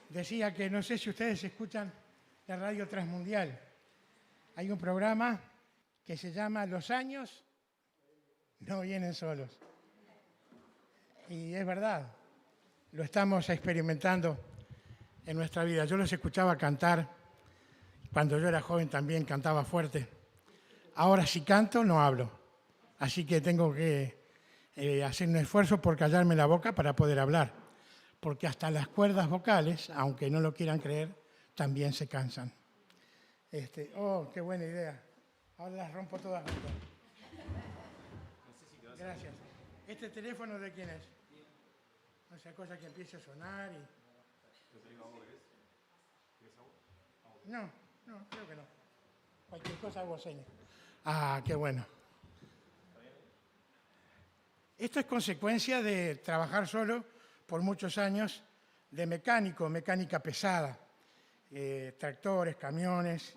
Decía que no sé si ustedes escuchan la radio Transmundial. Hay un programa que se llama Los años no vienen solos. Y es verdad, lo estamos experimentando en nuestra vida. Yo los escuchaba cantar, cuando yo era joven también cantaba fuerte. Ahora si canto no hablo, así que tengo que hacer un esfuerzo por callarme la boca para poder hablar, porque hasta las cuerdas vocales, aunque no lo quieran creer, también se cansan. Oh, qué buena idea. Ahora las rompo todas juntas. Gracias. ¿Este teléfono de quién es? No sea cosa que empiece a sonar y... No, creo que no. Cualquier cosa hago señas. Ah, qué bueno. Esto es consecuencia de trabajar solo por muchos años de mecánica pesada, tractores, camiones,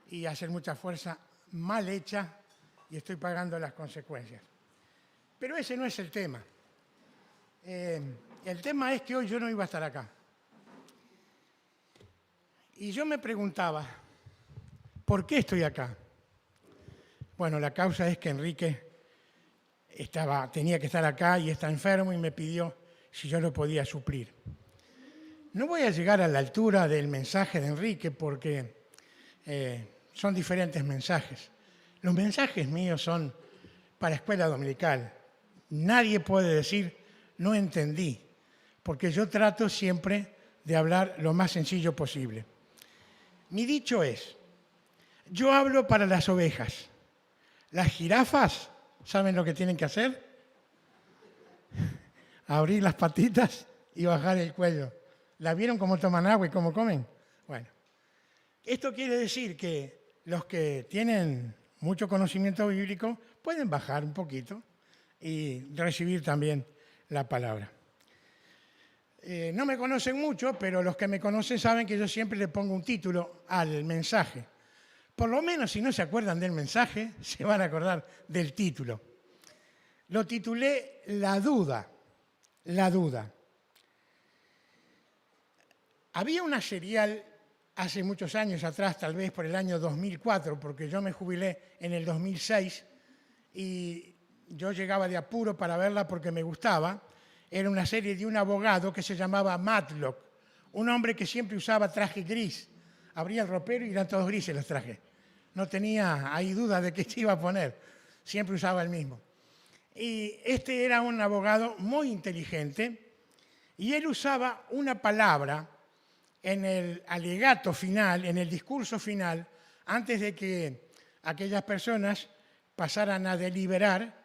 y hacer mucha fuerza mal hecha, y estoy pagando las consecuencias. Pero ese no es el tema. El tema es que hoy yo no iba a estar acá. Y yo me preguntaba, ¿por qué estoy acá? Bueno, la causa es que Enrique tenía que estar acá y está enfermo y me pidió si yo lo podía suplir. No voy a llegar a la altura del mensaje de Enrique porque son diferentes mensajes. Los mensajes míos son para escuela dominical. Nadie puede decir, no entendí, porque yo trato siempre de hablar lo más sencillo posible. Mi dicho es, yo hablo para las ovejas. Las jirafas, ¿saben lo que tienen que hacer? Abrir las patitas y bajar el cuello. ¿La vieron cómo toman agua y cómo comen? Bueno, esto quiere decir que los que tienen mucho conocimiento bíblico pueden bajar un poquito y recibir también la palabra. No me conocen mucho, pero los que me conocen saben que yo siempre le pongo un título al mensaje. Por lo menos si no se acuerdan del mensaje, se van a acordar del título. Lo titulé La duda. La duda. Había una serial hace muchos años atrás, tal vez por el año 2004, porque yo me jubilé en el 2006 y yo llegaba de apuro para verla porque me gustaba. Era una serie de un abogado que se llamaba Matlock, un hombre que siempre usaba traje gris. Abría el ropero y eran todos grises los trajes. No tenía ahí duda de qué se iba a poner. Siempre usaba el mismo. Y este era un abogado muy inteligente y él usaba una palabra en el alegato final, en el discurso final, antes de que aquellas personas pasaran a deliberar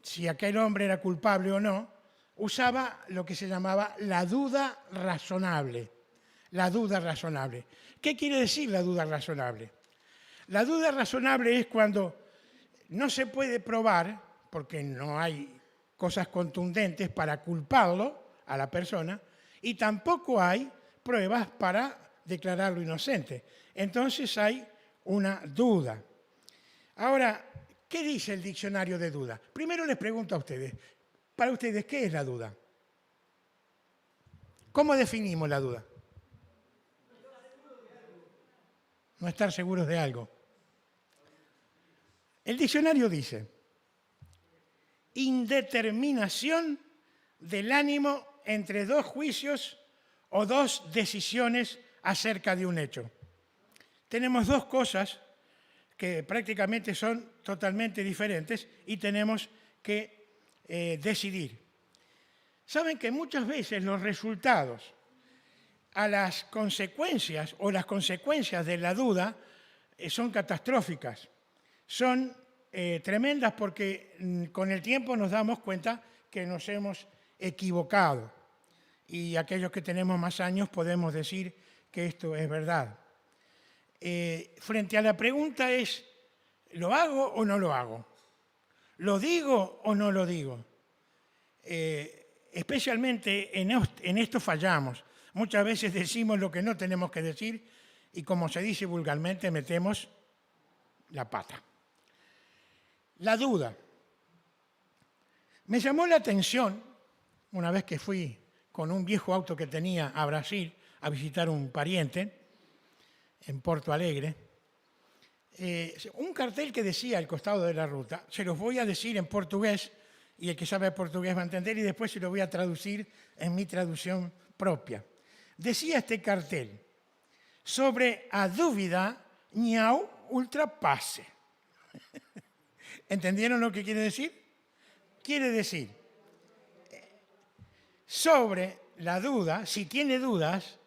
si aquel hombre era culpable o no, usaba lo que se llamaba la duda razonable. La duda razonable. ¿Qué quiere decir la duda razonable? La duda razonable es cuando no se puede probar, porque no hay cosas contundentes para culparlo a la persona, y tampoco hay pruebas para declararlo inocente. Entonces hay una duda. Ahora, ¿qué dice el diccionario de duda? Primero les pregunto a ustedes, para ustedes, ¿qué es la duda? ¿Cómo definimos la duda? No estar seguros de algo. El diccionario dice, indeterminación del ánimo entre dos juicios o dos decisiones acerca de un hecho. Tenemos dos cosas que prácticamente son totalmente diferentes y tenemos que decidir. Saben que muchas veces los resultados a las consecuencias o las consecuencias de la duda son catastróficas, son tremendas porque con el tiempo nos damos cuenta que nos hemos equivocado y aquellos que tenemos más años podemos decir que esto es verdad. Frente a la pregunta es, ¿lo hago o no lo hago? ¿Lo digo o no lo digo? Especialmente en esto fallamos. Muchas veces decimos lo que no tenemos que decir y, como se dice vulgarmente, metemos la pata. La duda. Me llamó la atención, una vez que fui con un viejo auto que tenía a Brasil a visitar un pariente en Porto Alegre. Un cartel que decía al costado de la ruta, se los voy a decir en portugués y el que sabe portugués va a entender y después se lo voy a traducir en mi traducción propia. Decía este cartel, sobre a dúvida não ultrapasse. ¿Entendieron lo que quiere decir? Quiere decir, sobre la duda, si tiene dudas,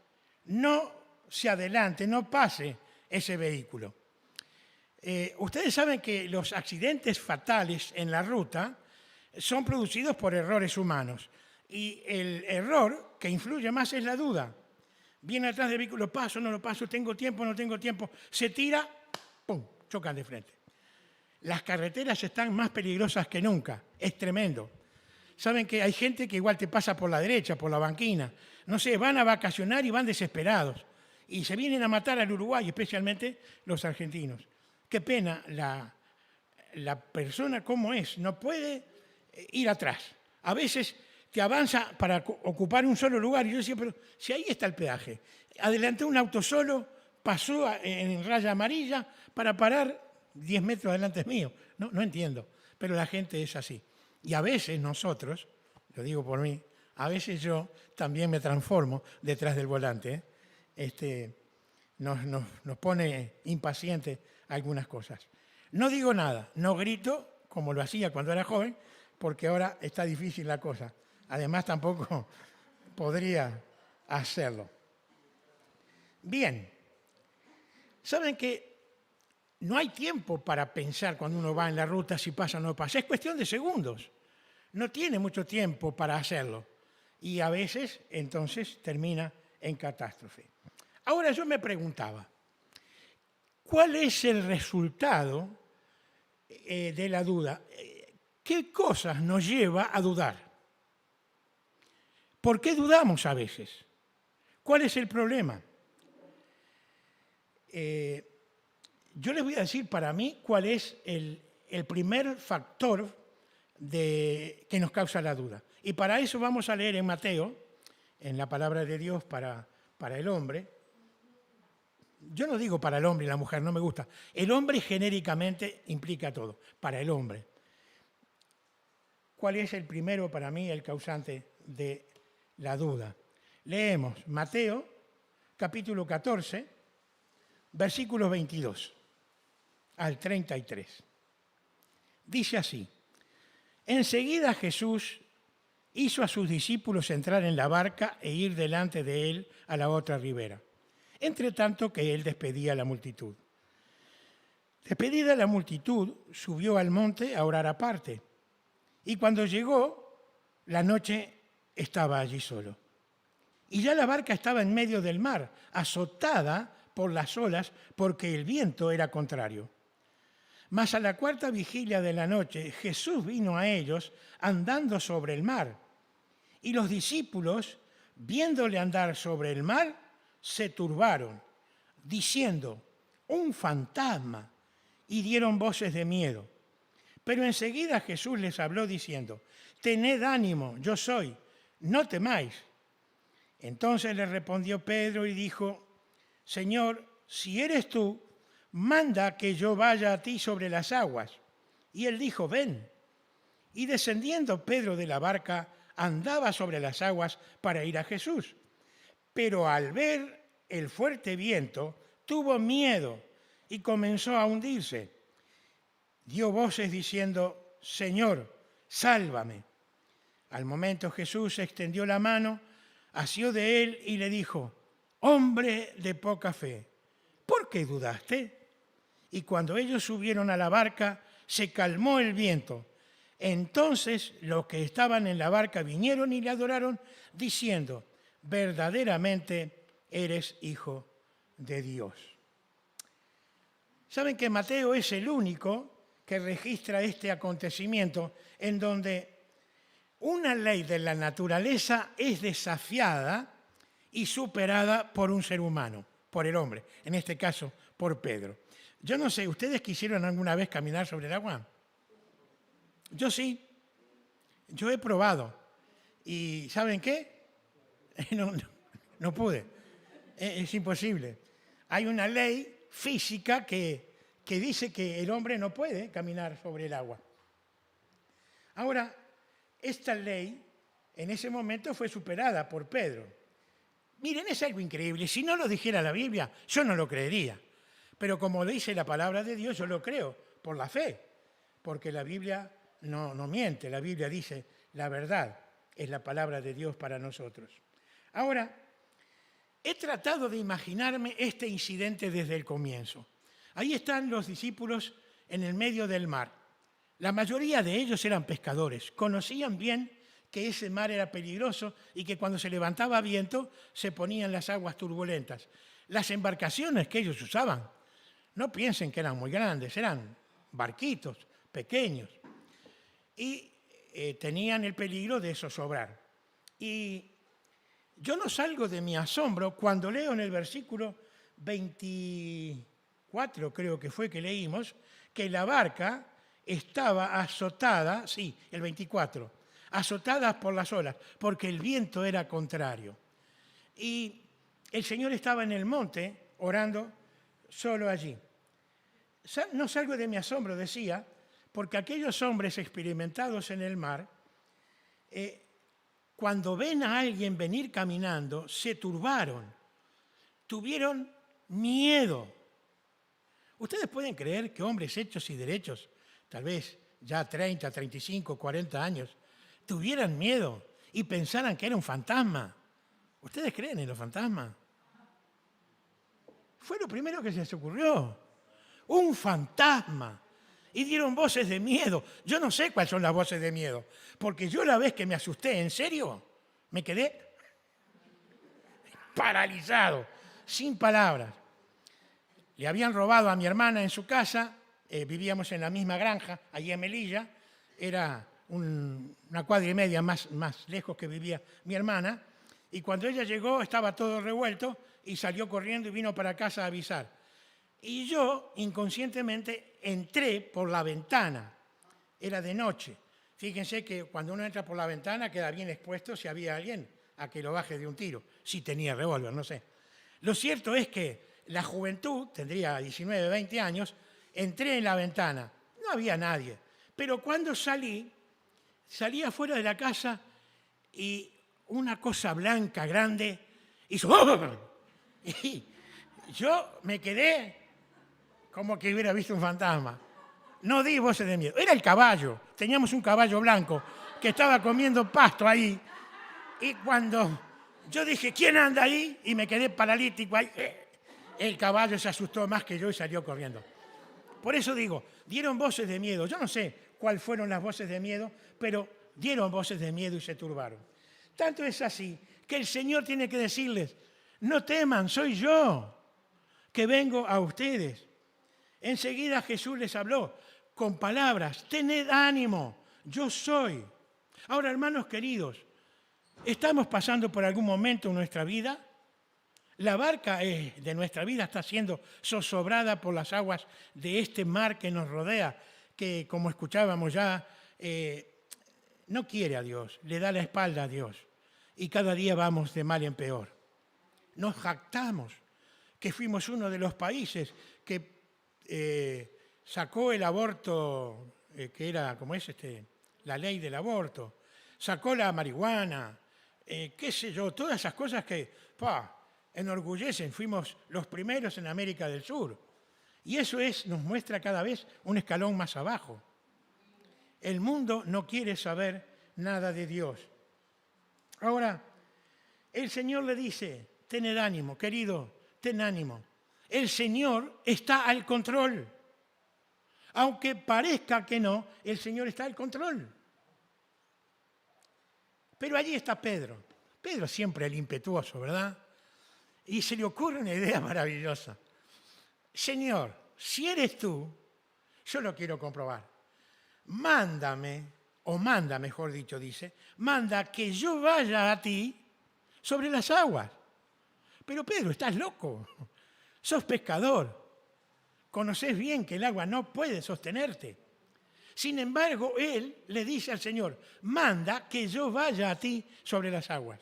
no se adelante, no pase ese vehículo. Ustedes saben que los accidentes fatales en la ruta son producidos por errores humanos y el error que influye más es la duda. Viene atrás del vehículo, lo paso, no lo paso, tengo tiempo, no tengo tiempo, se tira, ¡pum!, chocan de frente. Las carreteras están más peligrosas que nunca, es tremendo. Saben que hay gente que igual te pasa por la derecha, por la banquina, no sé, van a vacacionar y van desesperados y se vienen a matar al Uruguay, especialmente los argentinos. Qué pena la persona como es, no puede ir atrás. A veces te avanza para ocupar un solo lugar y yo decía, pero si ahí está el peaje. Adelantó un auto solo, pasó en raya amarilla para parar 10 metros delante mío. No entiendo, pero la gente es así. Y a veces nosotros, lo digo por mí, a veces yo también me transformo detrás del volante. Nos pone impacientes algunas cosas. No digo nada, no grito como lo hacía cuando era joven, porque ahora está difícil la cosa. Además, tampoco podría hacerlo. Bien, saben que no hay tiempo para pensar cuando uno va en la ruta si pasa o no pasa. Es cuestión de segundos. No tiene mucho tiempo para hacerlo. Y a veces, entonces, termina en catástrofe. Ahora yo me preguntaba, ¿cuál es el resultado de la duda? ¿Qué cosas nos lleva a dudar? ¿Por qué dudamos a veces? ¿Cuál es el problema? Yo les voy a decir para mí cuál es el primer factor que nos causa la duda. Y para eso vamos a leer en Mateo, en la palabra de Dios para el hombre. Yo no digo para el hombre y la mujer, no me gusta. El hombre genéricamente implica todo, para el hombre. ¿Cuál es el primero para mí, el causante de la duda? Leemos Mateo, capítulo 14, versículos 22 al 33. Dice así, enseguida Jesús hizo a sus discípulos entrar en la barca e ir delante de él a la otra ribera, entre tanto que él despedía a la multitud. Despedida la multitud, subió al monte a orar aparte, y cuando llegó, la noche estaba allí solo. Y ya la barca estaba en medio del mar, azotada por las olas, porque el viento era contrario. Mas a la cuarta vigilia de la noche, Jesús vino a ellos andando sobre el mar. Y los discípulos, viéndole andar sobre el mar, se turbaron, diciendo, un fantasma, y dieron voces de miedo. Pero enseguida Jesús les habló diciendo, tened ánimo, yo soy, no temáis. Entonces le respondió Pedro y dijo, Señor, si eres tú, manda que yo vaya a ti sobre las aguas. Y él dijo, ven. Y descendiendo Pedro de la barca, andaba sobre las aguas para ir a Jesús. Pero al ver el fuerte viento, tuvo miedo y comenzó a hundirse. Dio voces diciendo, Señor, sálvame. Al momento Jesús extendió la mano, asió de él y le dijo, hombre de poca fe, ¿por qué dudaste? Y cuando ellos subieron a la barca, se calmó el viento. Entonces los que estaban en la barca vinieron y le adoraron, diciendo, verdaderamente eres hijo de Dios. Saben que Mateo es el único que registra este acontecimiento en donde una ley de la naturaleza es desafiada y superada por un ser humano, por el hombre, en este caso por Pedro. Yo no sé, ¿ustedes quisieron alguna vez caminar sobre el agua? Yo sí, yo he probado. ¿Y saben qué? No, no, no pude. Es imposible. Hay una ley física que dice que el hombre no puede caminar sobre el agua. Ahora, esta ley en ese momento fue superada por Pedro. Miren, es algo increíble. Si no lo dijera la Biblia, yo no lo creería. Pero como dice la palabra de Dios, yo lo creo por la fe. Porque la Biblia no miente. La Biblia dice la verdad es la palabra de Dios para nosotros. Ahora, he tratado de imaginarme este incidente desde el comienzo. Ahí están los discípulos en el medio del mar. La mayoría de ellos eran pescadores, conocían bien que ese mar era peligroso y que cuando se levantaba viento se ponían las aguas turbulentas. Las embarcaciones que ellos usaban, no piensen que eran muy grandes, eran barquitos pequeños y tenían el peligro de zozobrar. Y yo no salgo de mi asombro cuando leo en el versículo 24, creo que fue que leímos, que la barca estaba azotada, sí, el 24, azotada por las olas, porque el viento era contrario. Y el Señor estaba en el monte orando solo allí. No salgo de mi asombro, decía, porque aquellos hombres experimentados en el mar, cuando ven a alguien venir caminando, se turbaron, tuvieron miedo. Ustedes pueden creer que hombres hechos y derechos, tal vez ya 30, 35, 40 años, tuvieran miedo y pensaran que era un fantasma. ¿Ustedes creen en los fantasmas? Fue lo primero que se les ocurrió. Un fantasma. Y dieron voces de miedo. Yo no sé cuáles son las voces de miedo, porque yo la vez que me asusté, en serio, me quedé paralizado, sin palabras. Le habían robado a mi hermana en su casa, vivíamos en la misma granja, allí en Melilla, era una cuadra y media más lejos que vivía mi hermana, y cuando ella llegó estaba todo revuelto y salió corriendo y vino para casa a avisar. Y yo, inconscientemente, entré por la ventana. Era de noche. Fíjense que cuando uno entra por la ventana queda bien expuesto si había alguien a que lo baje de un tiro. Si tenía revólver, no sé. Lo cierto es que la juventud, tendría 19, 20 años, entré en la ventana. No había nadie. Pero cuando salí afuera de la casa y una cosa blanca, grande, hizo... Y yo me quedé como que hubiera visto un fantasma. No di voces de miedo. Era el caballo. Teníamos un caballo blanco que estaba comiendo pasto ahí. Y cuando yo dije, ¿quién anda ahí? Y me quedé paralítico ahí. El caballo se asustó más que yo y salió corriendo. Por eso digo, dieron voces de miedo. Yo no sé cuáles fueron las voces de miedo, pero dieron voces de miedo y se turbaron. Tanto es así que el Señor tiene que decirles, no teman, soy yo que vengo a ustedes. Enseguida Jesús les habló con palabras, tened ánimo, yo soy. Ahora, hermanos queridos, ¿estamos pasando por algún momento en nuestra vida? La barca de nuestra vida está siendo zozobrada por las aguas de este mar que nos rodea, que como escuchábamos ya, no quiere a Dios, le da la espalda a Dios. Y cada día vamos de mal en peor. Nos jactamos que fuimos uno de los países que sacó el aborto, que era, como es la ley del aborto, sacó la marihuana, qué sé yo, todas esas cosas que enorgullecen. Fuimos los primeros en América del Sur. Y eso nos muestra cada vez un escalón más abajo. El mundo no quiere saber nada de Dios. Ahora, el Señor le dice, tened ánimo, querido, ten ánimo. El Señor está al control. Aunque parezca que no, el Señor está al control. Pero allí está Pedro. Pedro siempre el impetuoso, ¿verdad? Y se le ocurre una idea maravillosa. Señor, si eres tú, yo lo quiero comprobar. Mándame, o manda, mejor dicho, dice, manda que yo vaya a ti sobre las aguas. Pero Pedro, estás loco. Sos pescador. Conocés bien que el agua no puede sostenerte. Sin embargo, él le dice al Señor, manda que yo vaya a ti sobre las aguas.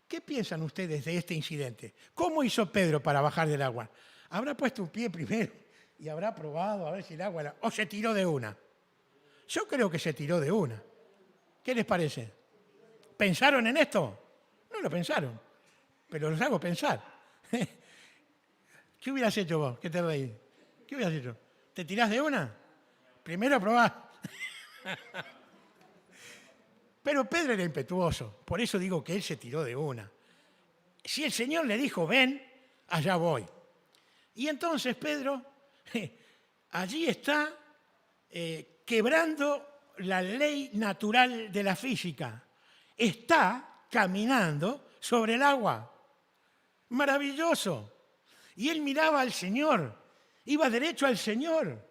¿Qué piensan ustedes de este incidente? ¿Cómo hizo Pedro para bajar del agua? ¿Habrá puesto un pie primero y habrá probado a ver si el agua era... o se tiró de una? Yo creo que se tiró de una. ¿Qué les parece? ¿Pensaron en esto? No lo pensaron, pero los hago pensar. ¿Qué hubieras hecho vos? ¿Qué te reís? ¿Qué hubieras hecho? ¿Te tirás de una? Primero probás. Pero Pedro era impetuoso, por eso digo que él se tiró de una. Si el Señor le dijo, ven, allá voy. Y entonces Pedro allí está quebrando la ley natural de la física. Está caminando sobre el agua. Maravilloso. Y él miraba al Señor, iba derecho al Señor.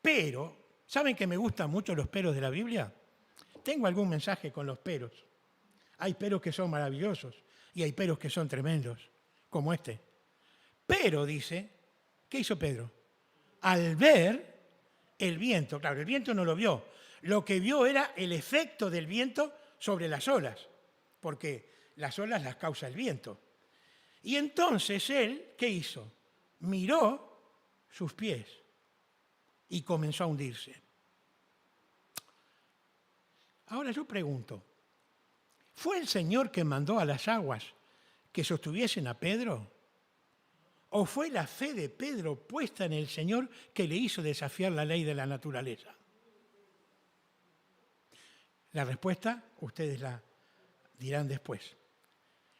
Pero, ¿saben que me gustan mucho los peros de la Biblia? Tengo algún mensaje con los peros. Hay peros que son maravillosos y hay peros que son tremendos, como este. Pero, dice, ¿qué hizo Pedro? Al ver el viento, claro, el viento no lo vio, lo que vio era el efecto del viento sobre las olas, porque las olas las causa el viento. Y entonces él, ¿qué hizo? Miró sus pies y comenzó a hundirse. Ahora yo pregunto, ¿fue el Señor que mandó a las aguas que sostuviesen a Pedro? ¿O fue la fe de Pedro puesta en el Señor que le hizo desafiar la ley de la naturaleza? La respuesta ustedes la dirán después.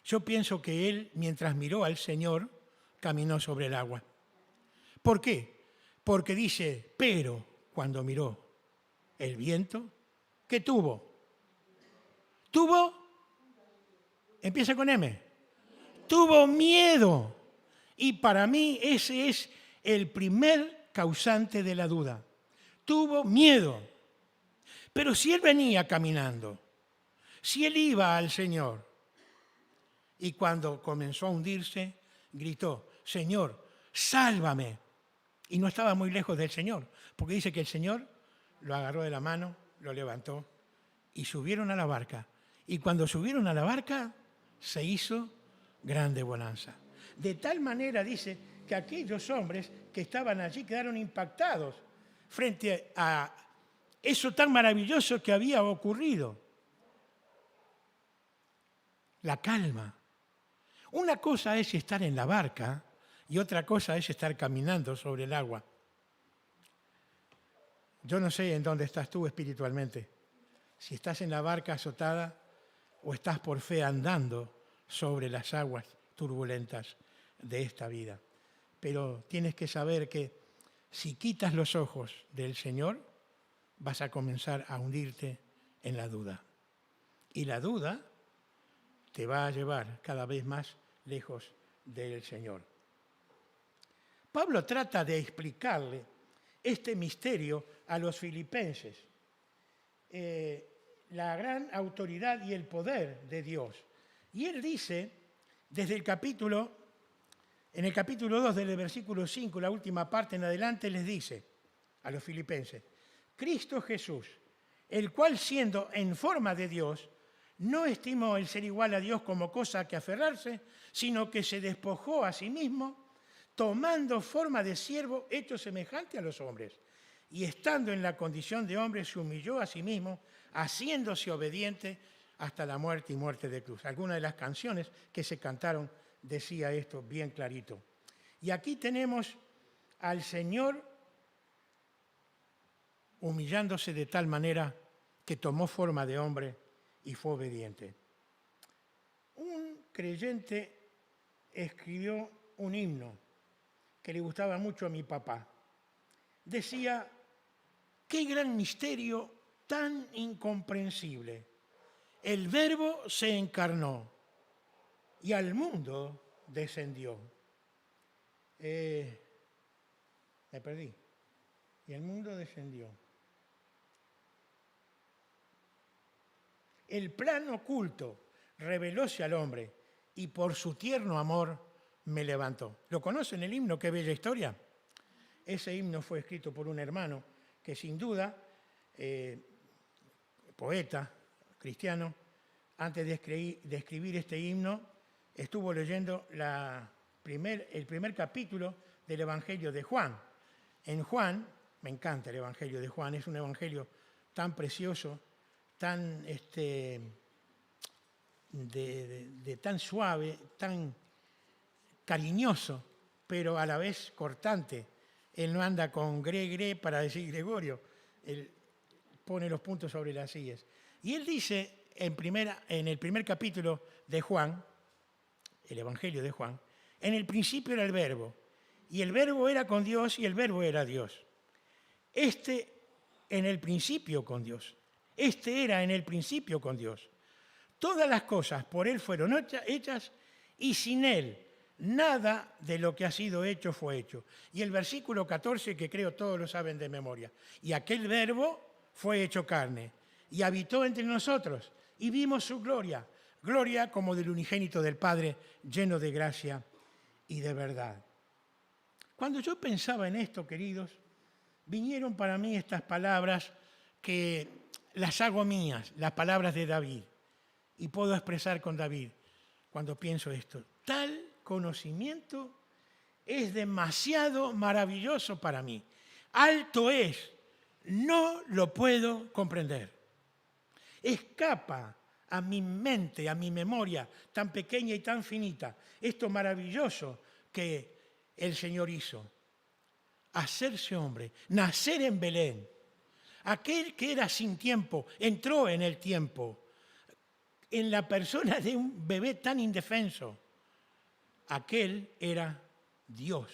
Yo pienso que él, mientras miró al Señor, caminó sobre el agua. ¿Por qué? Porque dice, pero cuando miró el viento, ¿qué tuvo? Tuvo, empieza con M, tuvo miedo. Y para mí ese es el primer causante de la duda. Tuvo miedo. Pero si él venía caminando, si él iba al Señor, y cuando comenzó a hundirse, gritó, Señor, sálvame. Y no estaba muy lejos del Señor, porque dice que el Señor lo agarró de la mano, lo levantó y subieron a la barca. Y cuando subieron a la barca, se hizo grande bonanza. De tal manera, dice, que aquellos hombres que estaban allí quedaron impactados frente a eso tan maravilloso que había ocurrido. La calma. Una cosa es estar en la barca y otra cosa es estar caminando sobre el agua. Yo no sé en dónde estás tú espiritualmente, si estás en la barca azotada o estás por fe andando sobre las aguas turbulentas de esta vida. Pero tienes que saber que si quitas los ojos del Señor, vas a comenzar a hundirte en la duda. Y la duda te va a llevar cada vez más lejos del Señor. Pablo trata de explicarle este misterio a los filipenses, la gran autoridad y el poder de Dios. Y él dice, desde el capítulo, en el capítulo 2 del versículo 5, la última parte en adelante, les dice a los filipenses, Cristo Jesús, el cual siendo en forma de Dios, no estimó el ser igual a Dios como cosa a que aferrarse, sino que se despojó a sí mismo, tomando forma de siervo hecho semejante a los hombres. Y estando en la condición de hombre, se humilló a sí mismo, haciéndose obediente hasta la muerte y muerte de cruz. Algunas de las canciones que se cantaron decía esto bien clarito. Y aquí tenemos al Señor humillándose de tal manera que tomó forma de hombre y fue obediente. Un creyente escribió un himno que le gustaba mucho a mi papá. Decía, qué gran misterio tan incomprehensible. El Verbo se encarnó y al mundo descendió. Me perdí. Y el mundo descendió. El plan oculto revelóse al hombre y por su tierno amor me levantó. ¿Lo conocen el himno? Qué bella historia. Ese himno fue escrito por un hermano que sin duda, poeta cristiano, antes de escribir este himno, estuvo leyendo el primer capítulo del Evangelio de Juan. En Juan, me encanta el Evangelio de Juan, es un evangelio tan precioso, tan, tan suave, tan cariñoso, pero a la vez cortante. Él no anda con gre para decir Gregorio, él pone los puntos sobre las sillas. Y él dice en el primer capítulo de Juan, el Evangelio de Juan, en el principio era el Verbo, y el Verbo era con Dios y el Verbo era Dios. En el principio con Dios. Era en el principio con Dios. Todas las cosas por Él fueron hechas y sin Él nada de lo que ha sido hecho fue hecho. Y el versículo 14, que creo todos lo saben de memoria. Y aquel Verbo fue hecho carne y habitó entre nosotros y vimos su gloria. Gloria como del unigénito del Padre, lleno de gracia y de verdad. Cuando yo pensaba en esto, queridos, vinieron para mí estas palabras que las hago mías, las palabras de David. Y puedo expresar con David cuando pienso esto. Tal conocimiento es demasiado maravilloso para mí. Alto es, no lo puedo comprender. Escapa a mi mente, a mi memoria tan pequeña y tan finita, esto maravilloso que el Señor hizo. Hacerse hombre, nacer en Belén. Aquel que era sin tiempo, entró en el tiempo, en la persona de un bebé tan indefenso. Aquel era Dios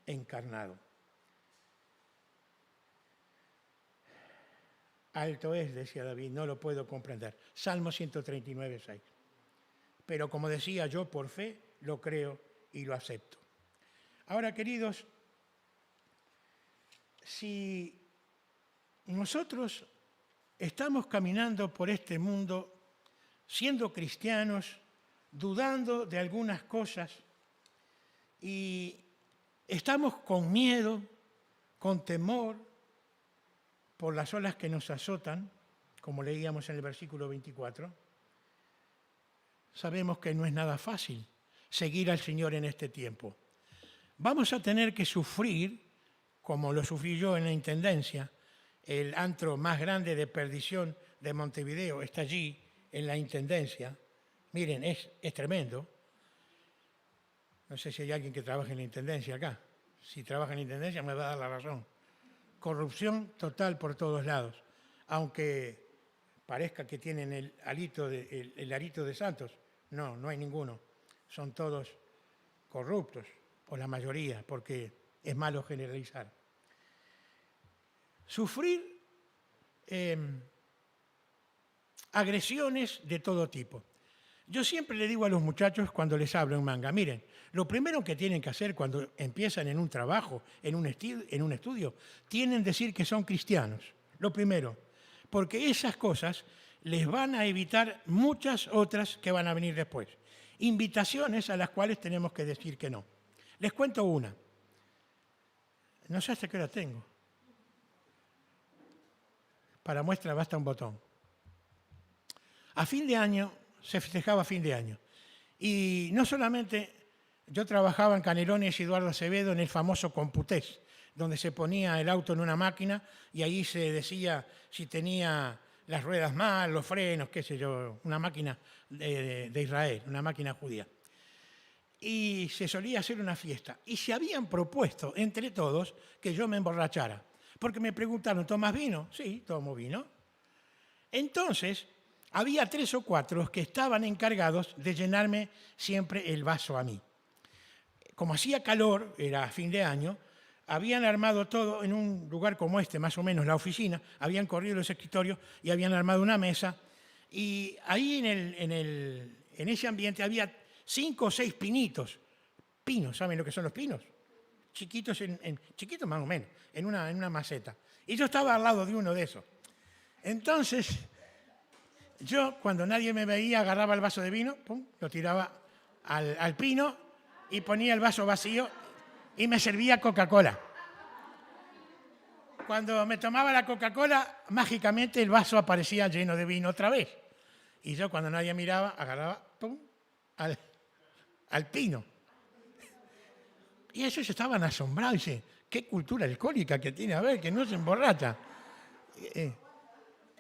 encarnado. Alto es, decía David, no lo puedo comprender. Salmo 139, 6. Pero como decía yo, por fe lo creo y lo acepto. Ahora, queridos, si nosotros estamos caminando por este mundo siendo cristianos, dudando de algunas cosas y estamos con miedo, con temor por las olas que nos azotan, como leíamos en el versículo 24, sabemos que no es nada fácil seguir al Señor en este tiempo. Vamos a tener que sufrir, como lo sufrí yo en la Intendencia, el antro más grande de perdición de Montevideo está allí, en la Intendencia. Miren, es tremendo. No sé si hay alguien que trabaje en la Intendencia acá. Si trabaja en la Intendencia me va a dar la razón. Corrupción total por todos lados. Aunque parezca que tienen el arito de santos. No, no hay ninguno. Son todos corruptos, o la mayoría, porque es malo generalizar. Sufrir agresiones de todo tipo. Yo siempre le digo a los muchachos cuando les hablo en Manga, miren, lo primero que tienen que hacer cuando empiezan en un trabajo, en un estudio, tienen que decir que son cristianos. Lo primero, porque esas cosas les van a evitar muchas otras que van a venir después. Invitaciones a las cuales tenemos que decir que no. Les cuento una. No sé hasta qué hora tengo. Para muestra basta un botón. A fin de año, se festejaba fin de año. Y no solamente yo trabajaba en Canelones y Eduardo Acevedo en el famoso Computés, donde se ponía el auto en una máquina y ahí se decía si tenía las ruedas mal, los frenos, qué sé yo, una máquina de Israel, una máquina judía. Y se solía hacer una fiesta. Y se habían propuesto entre todos que yo me emborrachara. Porque me preguntaron, ¿tomas vino? Sí, tomo vino. Entonces, había 3 o 4 que estaban encargados de llenarme siempre el vaso a mí. Como hacía calor, era fin de año, habían armado todo en un lugar como este, más o menos la oficina, habían corrido los escritorios y habían armado una mesa. Y ahí en ese ambiente había 5 o 6 pinitos. Pinos, ¿saben lo que son los pinos? Chiquitos, chiquitos más o menos, en una maceta. Y yo estaba al lado de uno de esos. Entonces, yo, cuando nadie me veía, agarraba el vaso de vino, pum, lo tiraba al pino y ponía el vaso vacío y me servía Coca-Cola. Cuando me tomaba la Coca-Cola, mágicamente el vaso aparecía lleno de vino otra vez. Y yo cuando nadie miraba, agarraba, pum, al pino. Y ellos estaban asombrados. Dice, qué cultura alcohólica que tiene, a ver, que no se emborracha.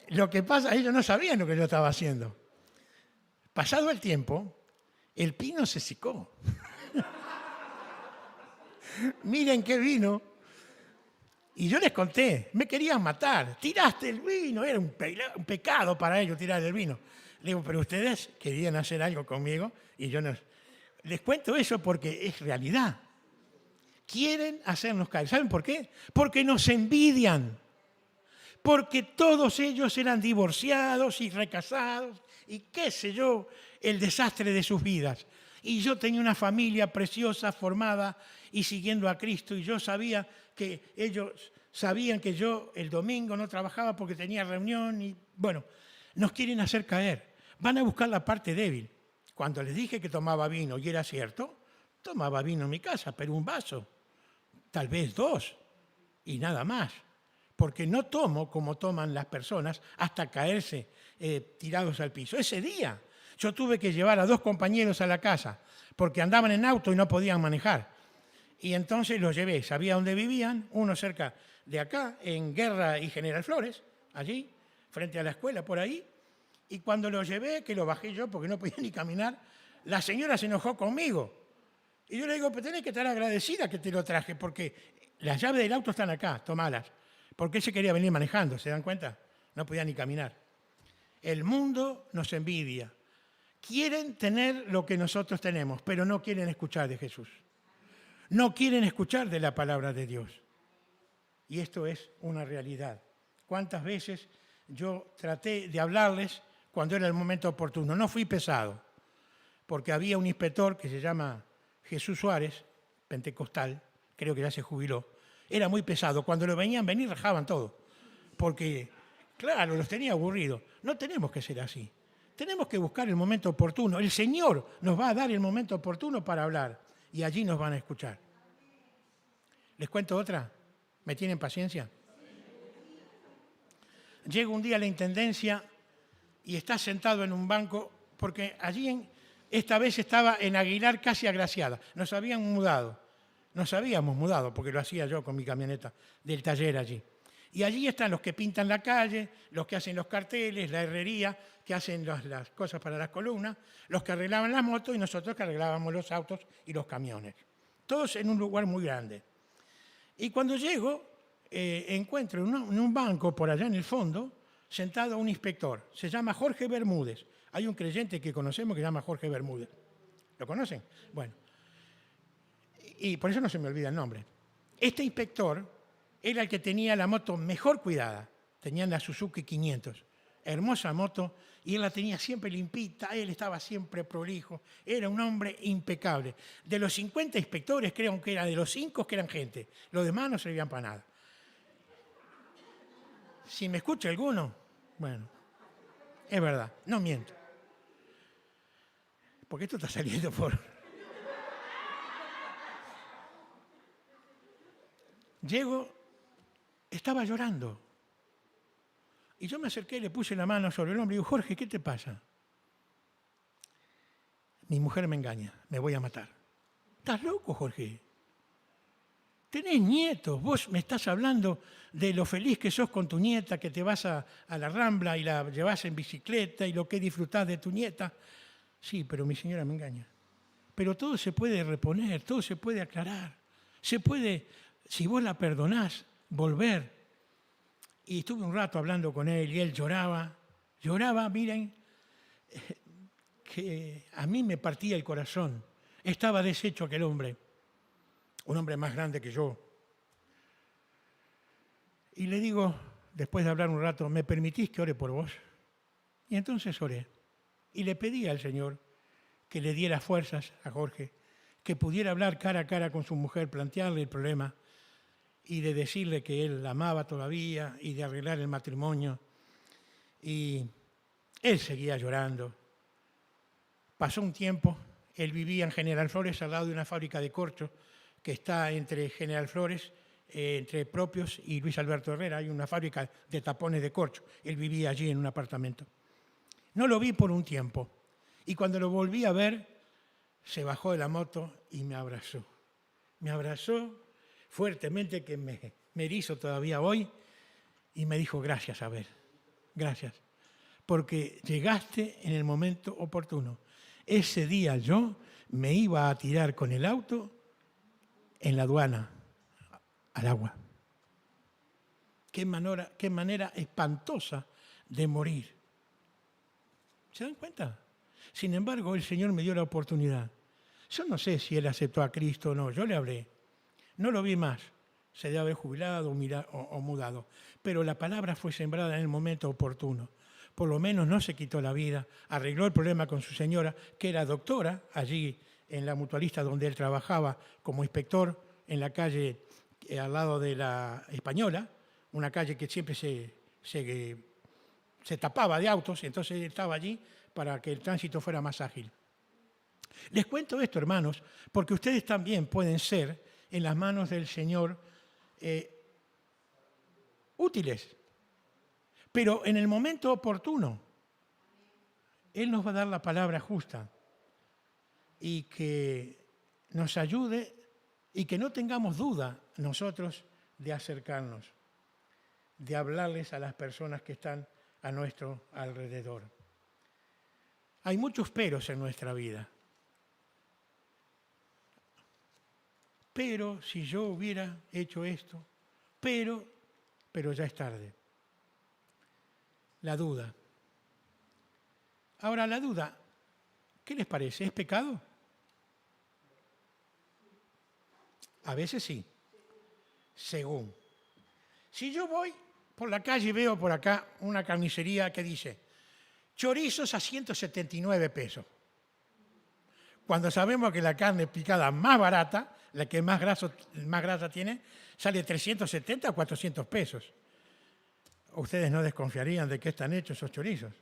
Lo que pasa, ellos no sabían lo que yo estaba haciendo. Pasado el tiempo, el pino se secó. Miren qué vino. Y yo les conté, me querían matar. Tiraste el vino, era un pecado para ellos tirar el vino. Le digo, pero ustedes querían hacer algo conmigo y yo no. Les cuento eso porque es realidad. Quieren hacernos caer. ¿Saben por qué? Porque nos envidian. Porque todos ellos eran divorciados y recasados y qué sé yo, el desastre de sus vidas. Y yo tenía una familia preciosa, formada y siguiendo a Cristo. Y yo sabía que ellos sabían que yo el domingo no trabajaba porque tenía reunión. Y bueno, nos quieren hacer caer. Van a buscar la parte débil. Cuando les dije que tomaba vino, y era cierto, tomaba vino en mi casa, pero un vaso, tal vez 2, y nada más. Porque no tomo como toman las personas hasta caerse tirados al piso. Ese día yo tuve que llevar a 2 compañeros a la casa porque andaban en auto y no podían manejar. Y entonces los llevé, sabía dónde vivían, uno cerca de acá, en Guerra y General Flores, allí, frente a la escuela, por ahí. Y cuando los llevé, que lo bajé yo porque no podía ni caminar, la señora se enojó conmigo. Y yo le digo, pero tenés que estar agradecida que te lo traje porque las llaves del auto están acá, tomalas. Porque él se quería venir manejando, ¿se dan cuenta? No podía ni caminar. El mundo nos envidia. Quieren tener lo que nosotros tenemos, pero no quieren escuchar de Jesús. No quieren escuchar de la palabra de Dios. Y esto es una realidad. ¿Cuántas veces yo traté de hablarles cuando era el momento oportuno? No fui pesado, porque había un inspector que se llama Jesús Suárez, pentecostal, creo que ya se jubiló. Era muy pesado. Cuando lo venían venir, rajaban todo. Porque, claro, los tenía aburridos. No tenemos que ser así. Tenemos que buscar el momento oportuno. El Señor nos va a dar el momento oportuno para hablar. Y allí nos van a escuchar. ¿Les cuento otra? ¿Me tienen paciencia? Llego un día a la intendencia y está sentado en un banco, porque allí esta vez estaba en Aguilar casi agraciada. Nos habíamos mudado, porque lo hacía yo con mi camioneta del taller allí. Y allí están los que pintan la calle, los que hacen los carteles, la herrería, que hacen las cosas para las columnas, los que arreglaban las motos y nosotros que arreglábamos los autos y los camiones. Todos en un lugar muy grande. Y cuando llego, encuentro en un banco por allá en el fondo, sentado un inspector. Se llama Jorge Bermúdez. Hay un creyente que conocemos que se llama Jorge Bermúdez. ¿Lo conocen? Bueno. Y por eso no se me olvida el nombre. Este inspector era el que tenía la moto mejor cuidada. Tenían la Suzuki 500. Hermosa moto, y él la tenía siempre limpita, él estaba siempre prolijo. Era un hombre impecable. De los 50 inspectores, creo que era de los 5 que eran gente. Los demás no servían para nada. Si me escucha alguno, bueno, es verdad, no miento. Porque esto está saliendo por... Llego, estaba llorando. Y yo me acerqué y le puse la mano sobre el hombro y digo, Jorge, ¿qué te pasa? Mi mujer me engaña, me voy a matar. ¿Estás loco, Jorge? Tenés nietos, vos me estás hablando de lo feliz que sos con tu nieta, que te vas a la Rambla y la llevas en bicicleta y lo que disfrutás de tu nieta. Sí, pero mi señora me engaña. Pero todo se puede reponer, todo se puede aclarar. Se puede, si vos la perdonás, volver. Y estuve un rato hablando con él y él lloraba, miren, que a mí me partía el corazón. Estaba deshecho aquel hombre, un hombre más grande que yo. Y le digo, después de hablar un rato, ¿me permitís que ore por vos? Y entonces oré. Y le pedí al Señor que le diera fuerzas a Jorge, que pudiera hablar cara a cara con su mujer, plantearle el problema y de decirle que él la amaba todavía y de arreglar el matrimonio. Y él seguía llorando. Pasó un tiempo, él vivía en General Flores al lado de una fábrica de corcho que está entre General Flores, entre Propios y Luis Alberto Herrera. Hay una fábrica de tapones de corcho. Él vivía allí en un apartamento. No lo vi por un tiempo. Y cuando lo volví a ver, se bajó de la moto y me abrazó. Me abrazó fuertemente, que me erizo todavía hoy, y me dijo, gracias, Abel, gracias, porque llegaste en el momento oportuno. Ese día yo me iba a tirar con el auto en la aduana, al agua. Qué manera espantosa de morir. ¿Se dan cuenta? Sin embargo, el Señor me dio la oportunidad. Yo no sé si Él aceptó a Cristo o no, yo le hablé. No lo vi más, se debe haber jubilado o mudado. Pero la palabra fue sembrada en el momento oportuno. Por lo menos no se quitó la vida, arregló el problema con su señora, que era doctora, allí en la mutualista donde él trabajaba como inspector, en la calle al lado de la Española, una calle que siempre se tapaba de autos, y entonces él estaba allí para que el tránsito fuera más ágil. Les cuento esto, hermanos, porque ustedes también pueden ser en las manos del Señor útiles, pero en el momento oportuno. Él nos va a dar la palabra justa y que nos ayude y que no tengamos duda nosotros de acercarnos, de hablarles a las personas que están a nuestro alrededor. Hay muchos peros en nuestra vida. Pero si yo hubiera hecho esto, pero ya es tarde. La duda. Ahora, la duda, ¿qué les parece? ¿Es pecado? A veces sí, según. Si yo voy por la calle y veo por acá una carnicería que dice chorizos a 179 pesos, cuando sabemos que la carne picada más barata, la que más grasa tiene, sale 370 a 400 pesos. Ustedes no desconfiarían de qué están hechos esos chorizos.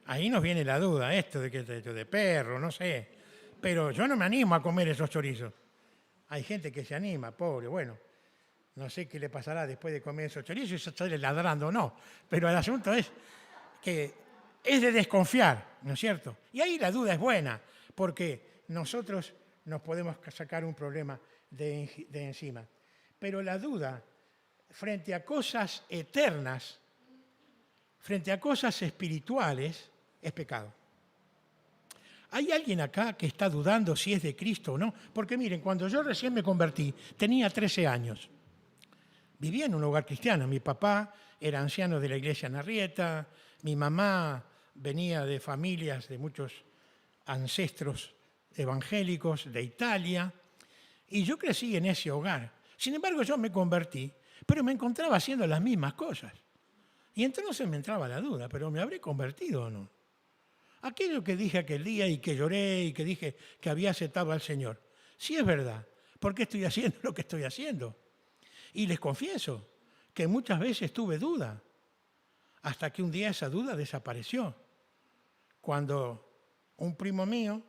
Ahí nos viene la duda, esto de que es hecho de perro, no sé. Pero yo no me animo a comer esos chorizos. Hay gente que se anima, pobre, bueno. No sé qué le pasará después de comer esos chorizos y sale ladrando o no. Pero el asunto es que es de desconfiar, ¿no es cierto? Y ahí la duda es buena, porque nosotros nos podemos sacar un problema de encima. Pero la duda frente a cosas eternas, frente a cosas espirituales, es pecado. ¿Hay alguien acá que está dudando si es de Cristo o no? Porque miren, cuando yo recién me convertí, tenía 13 años. Vivía en un hogar cristiano. Mi papá era anciano de la iglesia en Arrieta, mi mamá venía de familias de muchos ancestros evangélicos de Italia, y yo crecí en ese hogar. Sin embargo, yo me convertí, pero me encontraba haciendo las mismas cosas. Y entonces me entraba la duda, ¿pero me habré convertido o no? Aquello que dije aquel día y que lloré y que dije que había aceptado al Señor, sí es verdad, ¿por qué estoy haciendo lo que estoy haciendo? Y les confieso que muchas veces tuve duda, hasta que un día esa duda desapareció. Cuando un primo mío,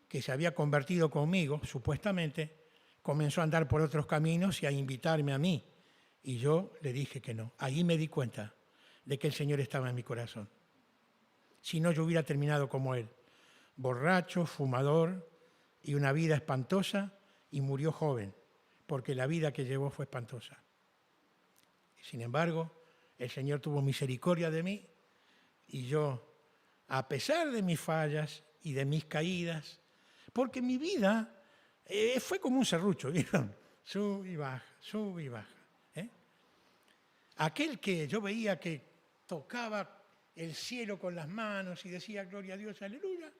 que se había convertido conmigo, supuestamente, comenzó a andar por otros caminos y a invitarme a mí. Y yo le dije que no. Ahí me di cuenta de que el Señor estaba en mi corazón. Si no, yo hubiera terminado como él, borracho, fumador y una vida espantosa, y murió joven, porque la vida que llevó fue espantosa. Sin embargo, el Señor tuvo misericordia de mí y yo, a pesar de mis fallas y de mis caídas, porque mi vida fue como un serrucho, ¿vieron? Sub y baja, sub y baja. Aquel que yo veía que tocaba el cielo con las manos y decía gloria a Dios, aleluya,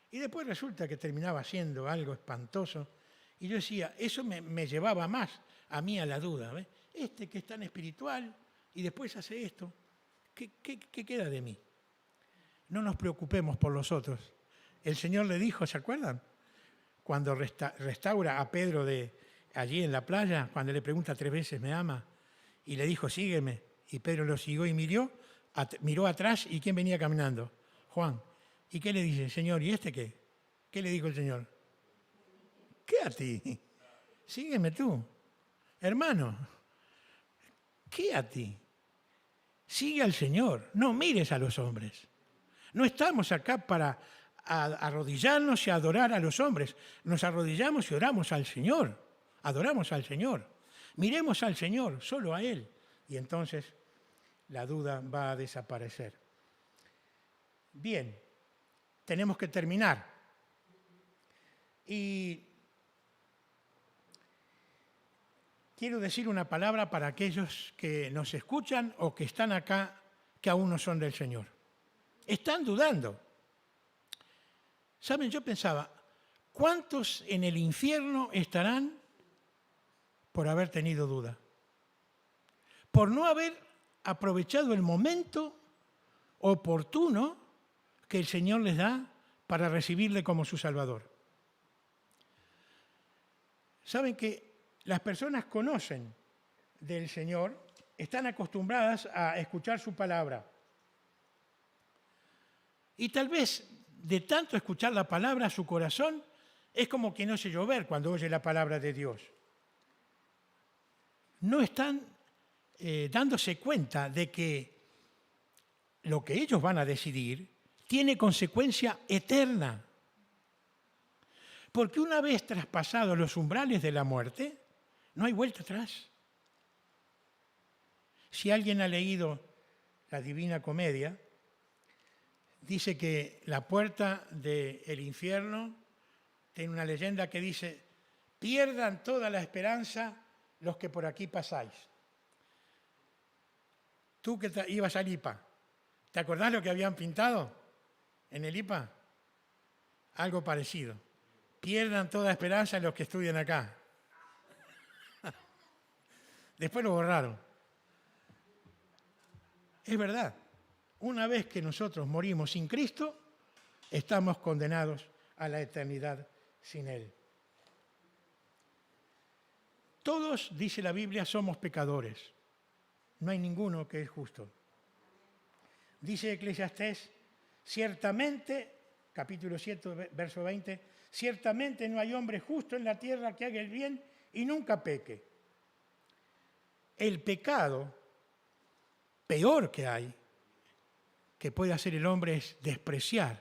y después resulta que terminaba haciendo algo espantoso, y yo decía, eso me llevaba más a mí a la duda, ¿ves? Este que es tan espiritual y después hace esto, ¿qué queda de mí? No nos preocupemos por los otros. El Señor le dijo, ¿se acuerdan? Cuando restaura a Pedro allí en la playa, cuando le pregunta 3 veces, ¿me ama? Y le dijo, sígueme. Y Pedro lo siguió y miró atrás, ¿y quién venía caminando? Juan. ¿Y qué le dice? Señor, ¿y este qué? ¿Qué le dijo el Señor? ¿Qué a ti? Sígueme tú. Hermano, ¿qué a ti? Sigue al Señor, no mires a los hombres. No estamos acá para arrodillarnos y adorar a los hombres. Nos arrodillamos y oramos al Señor, adoramos al Señor. Miremos al Señor, solo a Él, y entonces la duda va a desaparecer. Bien, tenemos que terminar. Y quiero decir una palabra para aquellos que nos escuchan o que están acá, que aún no son del Señor. Están dudando. ¿Saben? Yo pensaba, ¿cuántos en el infierno estarán por haber tenido duda? Por no haber aprovechado el momento oportuno que el Señor les da para recibirle como su Salvador. Saben que las personas conocen del Señor, están acostumbradas a escuchar su palabra. Y tal vez de tanto escuchar la palabra, su corazón es como que no oye llover cuando oye la palabra de Dios. No están dándose cuenta de que lo que ellos van a decidir tiene consecuencia eterna. Porque una vez traspasados los umbrales de la muerte, no hay vuelta atrás. Si alguien ha leído la Divina Comedia, dice que la puerta del infierno tiene una leyenda que dice: pierdan toda la esperanza los que por aquí pasáis. Tú que ibas al IPA, ¿te acordás lo que habían pintado en el IPA? Algo parecido. Pierdan toda esperanza los que estudian acá. Después lo borraron. Es verdad. Una vez que nosotros morimos sin Cristo, estamos condenados a la eternidad sin Él. Todos, dice la Biblia, somos pecadores. No hay ninguno que es justo. Dice Eclesiastés, ciertamente, capítulo 7, verso 20, ciertamente no hay hombre justo en la tierra que haga el bien y nunca peque. El pecado peor que hay, que puede hacer el hombre, es despreciar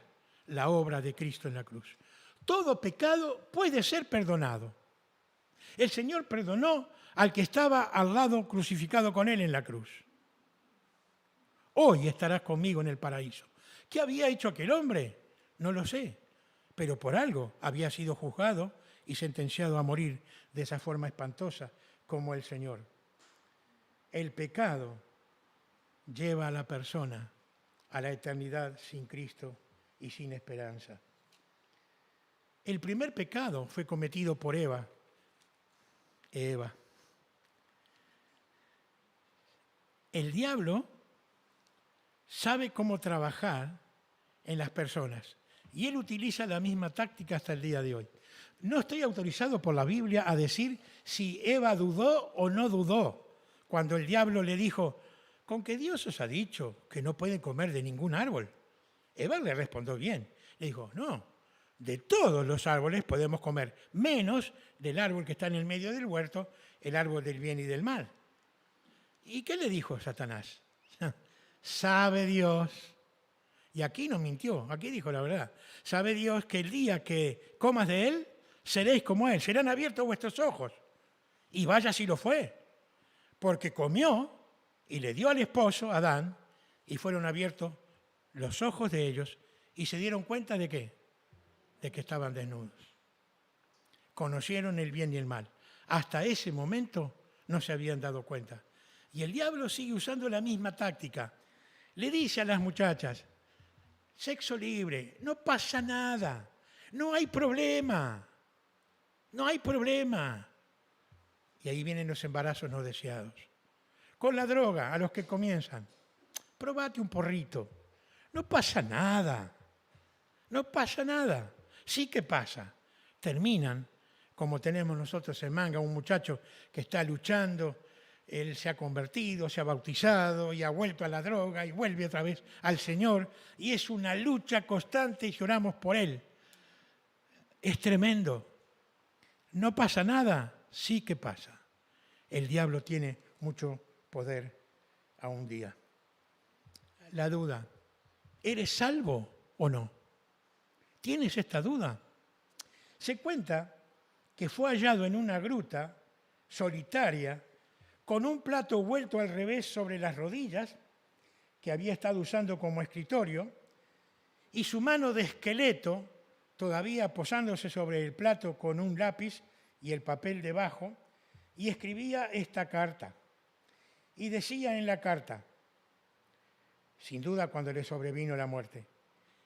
la obra de Cristo en la cruz. Todo pecado puede ser perdonado. El Señor perdonó al que estaba al lado crucificado con Él en la cruz. Hoy estarás conmigo en el paraíso. ¿Qué había hecho aquel hombre? No lo sé, pero por algo había sido juzgado y sentenciado a morir de esa forma espantosa como el Señor. El pecado lleva a la persona a la eternidad sin Cristo y sin esperanza. El primer pecado fue cometido por Eva. El diablo sabe cómo trabajar en las personas y él utiliza la misma táctica hasta el día de hoy. No estoy autorizado por la Biblia a decir si Eva dudó o no dudó cuando el diablo le dijo: con que Dios os ha dicho que no pueden comer de ningún árbol. Eva le respondió bien. Le dijo: no, de todos los árboles podemos comer, menos del árbol que está en el medio del huerto, el árbol del bien y del mal. ¿Y qué le dijo Satanás? Sabe Dios, y aquí no mintió, aquí dijo la verdad, sabe Dios que el día que comas de él, seréis como él, serán abiertos vuestros ojos. Y vaya si lo fue, porque comió y le dio al esposo, Adán, y fueron abiertos los ojos de ellos y se dieron cuenta de ¿qué? De que estaban desnudos. Conocieron el bien y el mal. Hasta ese momento no se habían dado cuenta. Y el diablo sigue usando la misma táctica. Le dice a las muchachas: sexo libre, no pasa nada, no hay problema, no hay problema. Y ahí vienen los embarazos no deseados. Con la droga, a los que comienzan: probate un porrito, no pasa nada, no pasa nada. Sí que pasa. Terminan, como tenemos nosotros en Manga, un muchacho que está luchando, él se ha convertido, se ha bautizado y ha vuelto a la droga y vuelve otra vez al Señor, y es una lucha constante y lloramos por él. Es tremendo. ¿No pasa nada? Sí que pasa. El diablo tiene mucho poder a un día. La duda ¿Eres salvo o no? ¿Tienes esta duda? Se cuenta que fue hallado en una gruta solitaria con un plato vuelto al revés sobre las rodillas que había estado usando como escritorio y su mano de esqueleto todavía posándose sobre el plato con un lápiz y el papel debajo, y escribía esta carta. Y decía en la carta, sin duda cuando le sobrevino la muerte,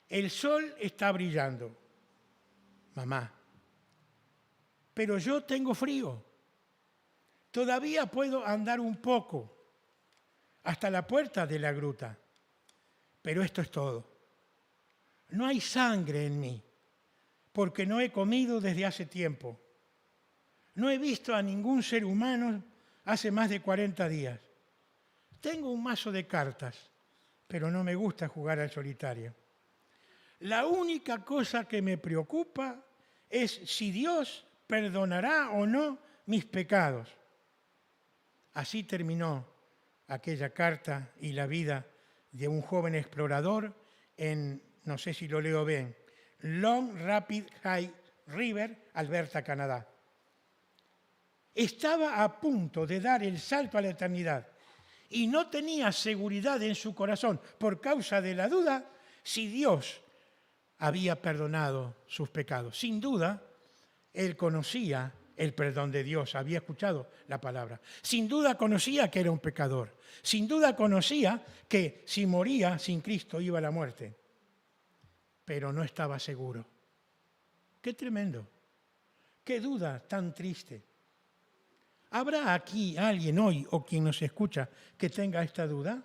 el sol está brillando, mamá, pero yo tengo frío. Todavía puedo andar un poco hasta la puerta de la gruta, pero esto es todo. No hay sangre en mí, porque no he comido desde hace tiempo. No he visto a ningún ser humano hace más de 40 días. Tengo un mazo de cartas, pero no me gusta jugar al solitario. La única cosa que me preocupa es si Dios perdonará o no mis pecados. Así terminó aquella carta y la vida de un joven explorador en, no sé si lo leo bien, Long Rapid High River, Alberta, Canadá. Estaba a punto de dar el salto a la eternidad y no tenía seguridad en su corazón por causa de la duda si Dios había perdonado sus pecados. Sin duda, él conocía el perdón de Dios, había escuchado la palabra. Sin duda conocía que era un pecador. Sin duda conocía que si moría sin Cristo iba a la muerte. Pero no estaba seguro. Qué tremendo. Qué duda tan triste. ¿Habrá aquí alguien hoy o quien nos escucha que tenga esta duda?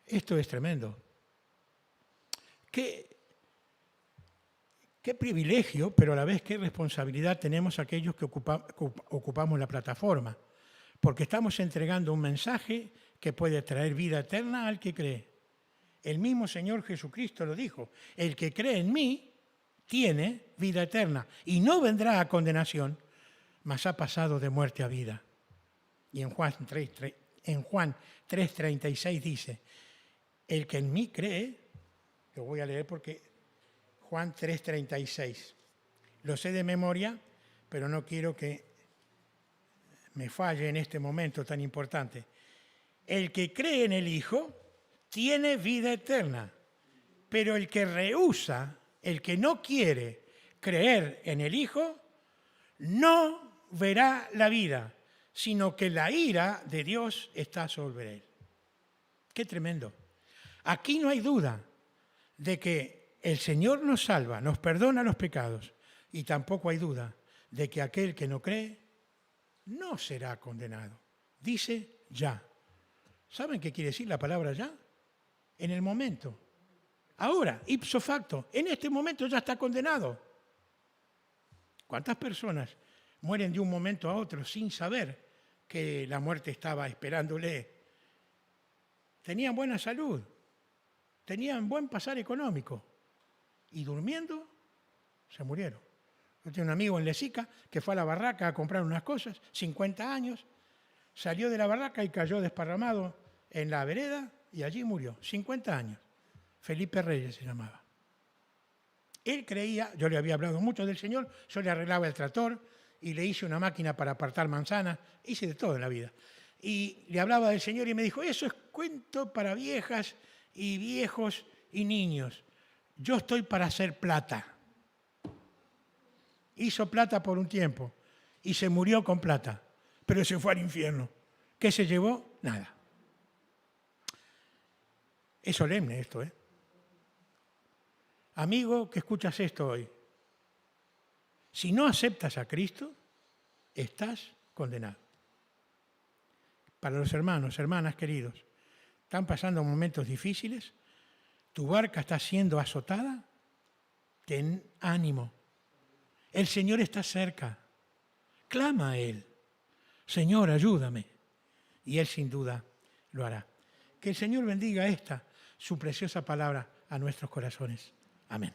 Esto es tremendo. Qué privilegio, pero a la vez qué responsabilidad tenemos aquellos que ocupamos la plataforma, porque estamos entregando un mensaje que puede traer vida eterna al que cree. El mismo Señor Jesucristo lo dijo, el que cree en mí tiene vida eterna y no vendrá a condenación, mas ha pasado de muerte a vida. Y en Juan 3:36 dice, el que en mí cree, lo voy a leer porque Juan 3:36, lo sé de memoria, pero no quiero que me falle en este momento tan importante. El que cree en el Hijo tiene vida eterna, pero el que rehúsa, el que no quiere creer en el Hijo, no verá la vida, sino que la ira de Dios está sobre él. Qué tremendo. Aquí no hay duda de que el Señor nos salva, nos perdona los pecados, y tampoco hay duda de que aquel que no cree no será condenado. Dice ya. ¿Saben qué quiere decir la palabra ya? En el momento. Ahora, ipso facto, en este momento ya está condenado. ¿Cuántas personas mueren de un momento a otro sin saber que la muerte estaba esperándole? Tenían buena salud, tenían buen pasar económico y durmiendo se murieron. Yo tengo un amigo en Lezica que fue a la barraca a comprar unas cosas, 50 años, salió de la barraca y cayó desparramado en la vereda y allí murió, 50 años. Felipe Reyes se llamaba. Él creía, yo le había hablado mucho del Señor, yo le arreglaba el tractor y le hice una máquina para apartar manzanas, hice de todo en la vida. Y le hablaba del Señor y me dijo, eso es cuento para viejas y viejos y niños. Yo estoy para hacer plata. Hizo plata por un tiempo y se murió con plata, pero se fue al infierno. ¿Qué se llevó? Nada. Es solemne esto, ¿eh? Amigo que escuchas esto hoy, si no aceptas a Cristo, estás condenado. Para los hermanos, hermanas queridos, están pasando momentos difíciles, tu barca está siendo azotada, ten ánimo. El Señor está cerca. Clama a Él. Señor, ayúdame. Y Él sin duda lo hará. Que el Señor bendiga esta, su preciosa palabra, a nuestros corazones. Amén.